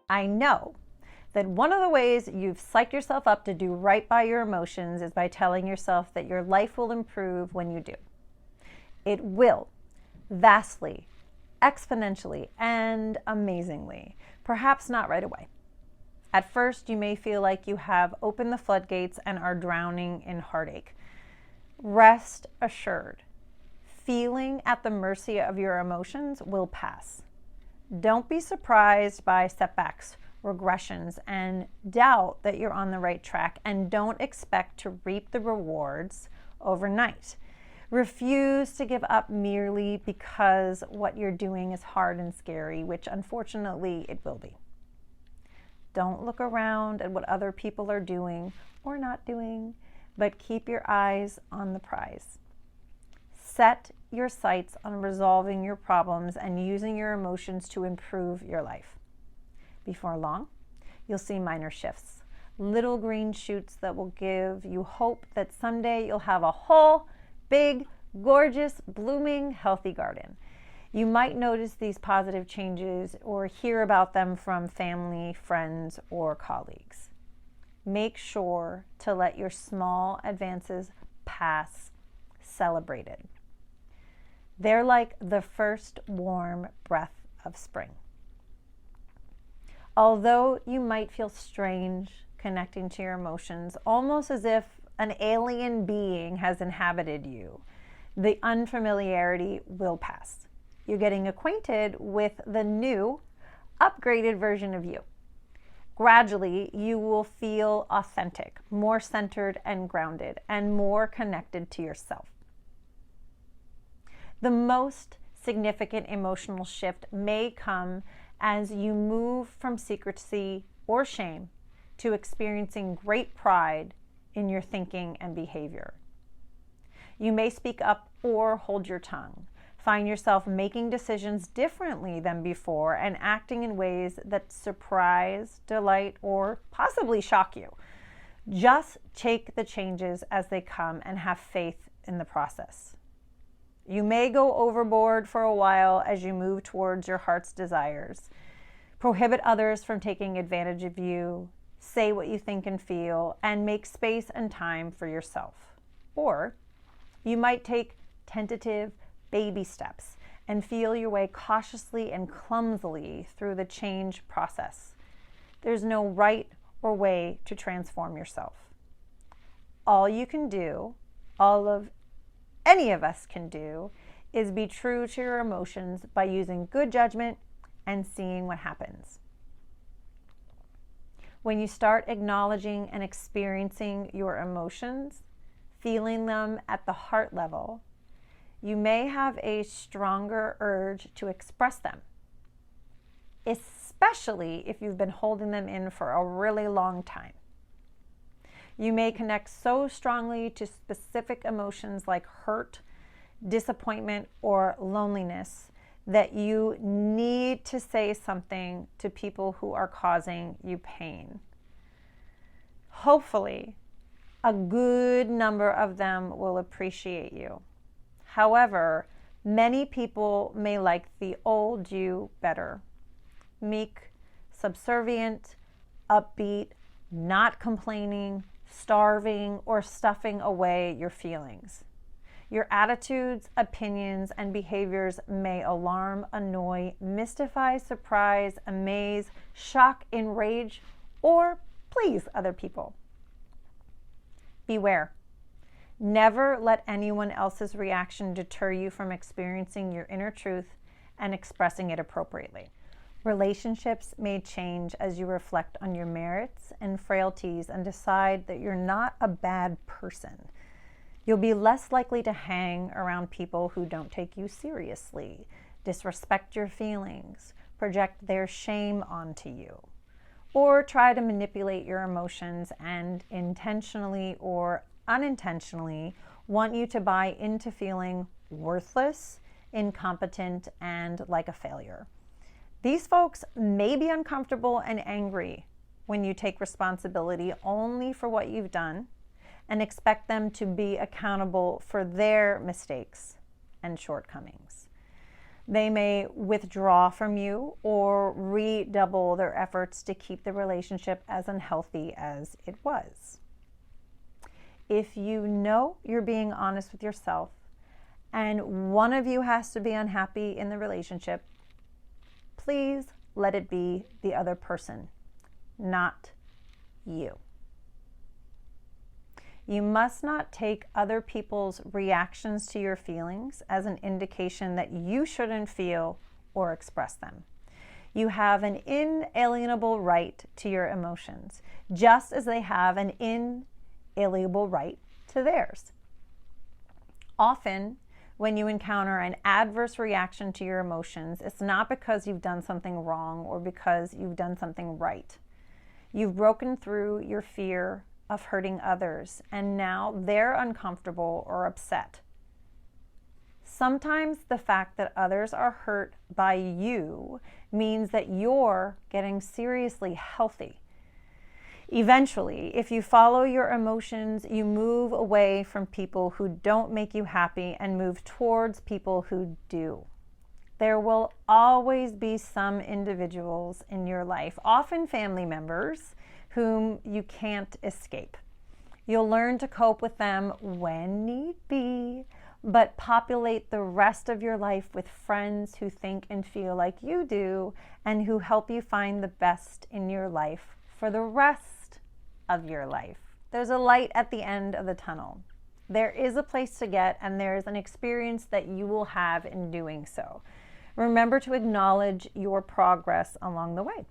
I know that one of the ways you've psyched yourself up to do right by your emotions is by telling yourself that your life will improve when you do. It will, vastly, exponentially, and amazingly. Perhaps not right away. At first, you may feel like you have opened the floodgates and are drowning in heartache. Rest assured, feeling at the mercy of your emotions will pass. Don't be surprised by setbacks, regressions, and doubt that you're on the right track, and don't expect to reap the rewards overnight. Refuse to give up merely because what you're doing is hard and scary, which unfortunately it will be. Don't look around at what other people are doing or not doing, but keep your eyes on the prize. Set your sights on resolving your problems and using your emotions to improve your life. Before long, you'll see minor shifts, little green shoots that will give you hope that someday you'll have a whole, big, gorgeous, blooming, healthy garden. You might notice these positive changes or hear about them from family, friends, or colleagues. Make sure to let your small advances pass celebrated. They're like the first warm breath of spring. Although you might feel strange connecting to your emotions, almost as if an alien being has inhabited you, the unfamiliarity will pass. You're getting acquainted with the new, upgraded version of you. Gradually, you will feel authentic, more centered and grounded, and more connected to yourself. The most significant emotional shift may come as you move from secrecy or shame to experiencing great pride in your thinking and behavior. You may speak up or hold your tongue. Find yourself making decisions differently than before and acting in ways that surprise, delight, or possibly shock you. Just take the changes as they come and have faith in the process. You may go overboard for a while as you move towards your heart's desires. Prohibit others from taking advantage of you. Say what you think and feel, and make space and time for yourself. Or you might take tentative baby steps and feel your way cautiously and clumsily through the change process. There's no right or way to transform yourself. All you can do, any of us can do, is be true to your emotions by using good judgment and seeing what happens. When you start acknowledging and experiencing your emotions, feeling them at the heart level, you may have a stronger urge to express them, especially if you've been holding them in for a really long time. You may connect so strongly to specific emotions like hurt, disappointment, or loneliness that you need to say something to people who are causing you pain. Hopefully, a good number of them will appreciate you. However, many people may like the old you better. Meek, subservient, upbeat, not complaining, starving, or stuffing away your feelings. Your attitudes, opinions, and behaviors may alarm, annoy, mystify, surprise, amaze, shock, enrage, or please other people. Beware. Never let anyone else's reaction deter you from experiencing your inner truth and expressing it appropriately. Relationships may change as you reflect on your merits and frailties and decide that you're not a bad person. You'll be less likely to hang around people who don't take you seriously, disrespect your feelings, project their shame onto you, or try to manipulate your emotions and intentionally or unintentionally want you to buy into feeling worthless, incompetent, and like a failure. These folks may be uncomfortable and angry when you take responsibility only for what you've done and expect them to be accountable for their mistakes and shortcomings. They may withdraw from you or redouble their efforts to keep the relationship as unhealthy as it was. If you know you're being honest with yourself and one of you has to be unhappy in the relationship, please let it be the other person, not you. You must not take other people's reactions to your feelings as an indication that you shouldn't feel or express them. You have an inalienable right to your emotions, just as they have an inalienable right to theirs. Often, when you encounter an adverse reaction to your emotions, it's not because you've done something wrong or because you've done something right. You've broken through your fear of hurting others, and now they're uncomfortable or upset. Sometimes the fact that others are hurt by you means that you're getting seriously healthy. Eventually, if you follow your emotions, you move away from people who don't make you happy and move towards people who do. There will always be some individuals in your life, often family members, whom you can't escape. You'll learn to cope with them when need be, but populate the rest of your life with friends who think and feel like you do and who help you find the best in your life for the rest of your life. There's a light at the end of the tunnel. There is a place to get, and there's an experience that you will have in doing so. Remember to acknowledge your progress along the way.